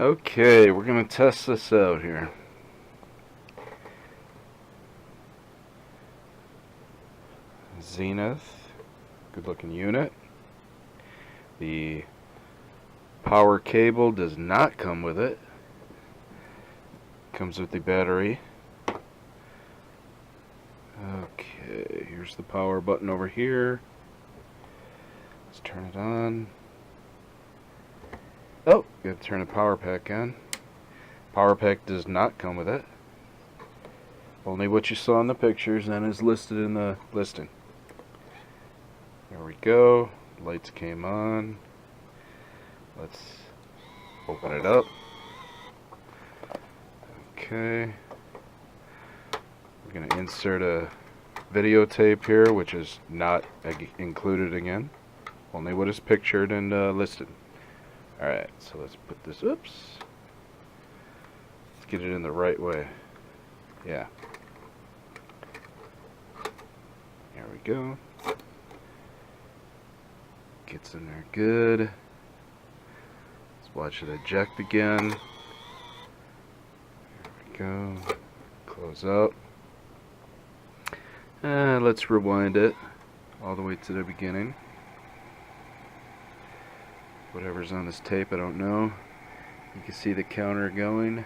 Okay, we're gonna test this out here. ZENITH, good looking unit. The power cable does not come with it. Comes with the battery. Okay, here's the power button over here. Let's turn it on. Oh, gotta turn the power pack on. Power pack does not come with it. Only what you saw in the pictures and is listed in the listing. There we go. Lights came on. Let's open it up. Okay. We're going to insert a videotape here, which is not included again. Only what is pictured and listed. Alright, so let's put this, oops. Let's get it in the right way. Yeah. There we go. Gets in there good. Let's watch it eject again. There we go. Close up. Let's rewind it all the way to the beginning. Whatever's on this tape, I don't know. You can see the counter going. You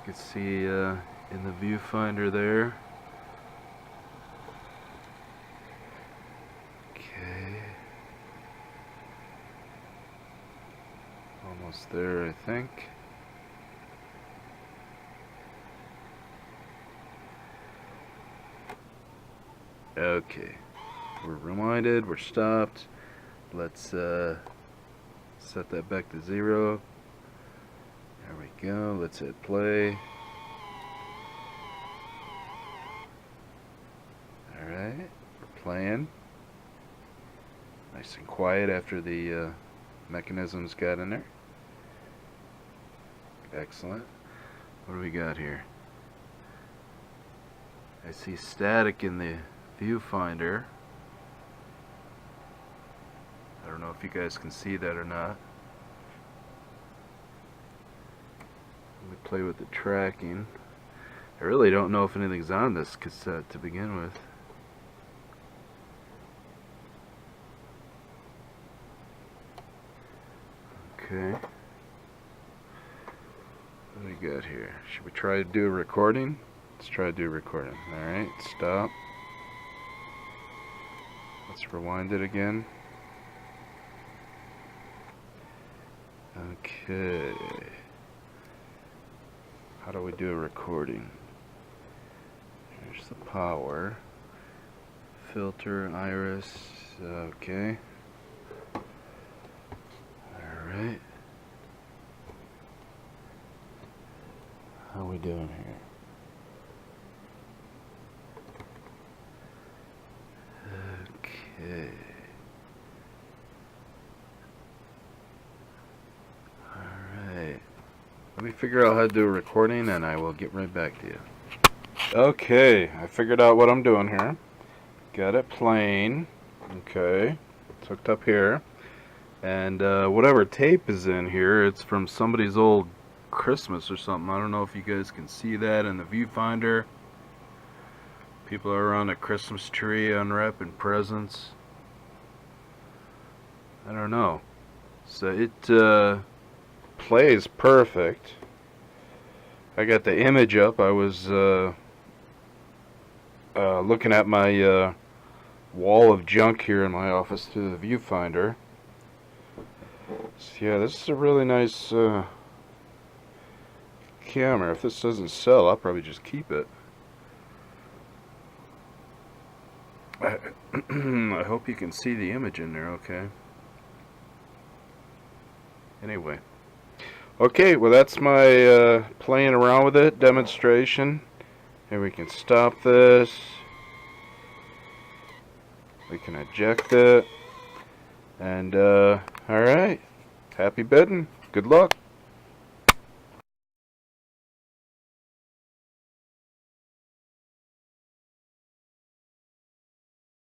can see in the viewfinder there. Okay. Almost there, I think. Okay, we're reminded, we're stopped. Let's set that back to 0. There we go, let's hit play. Alright, we're playing. Nice and quiet after the mechanisms got in there. Excellent. What do we got here? I see static in the viewfinder. I don't know if you guys can see that or not. Let me play with the tracking. I really don't know if anything's on this cassette to begin with. Okay. What do we got here? Should we try to do a recording? Let's try to do a recording. Alright, stop. Let's rewind it again. Okay. How do we do a recording? Here's the power. Filter, iris. Okay. Alright. How are we doing here? Okay. Alright. Let me figure out how to do a recording and I will get right back to you. Okay, I figured out what I'm doing here. Got it playing. Okay. It's hooked up here. And whatever tape is in here, it's from somebody's old Christmas or something. I don't know if you guys can see that in the viewfinder. People are around a Christmas tree unwrapping presents. I don't know. So it plays perfect. I got the image up. I was looking at my wall of junk here in my office through the viewfinder. So yeah, this is a really nice camera. If this doesn't sell, I'll probably just keep it. I hope you can see the image in there, okay? Anyway. Okay, well that's my playing around with it demonstration. And we can stop this. We can eject it. And, alright. Happy bidding. Good luck.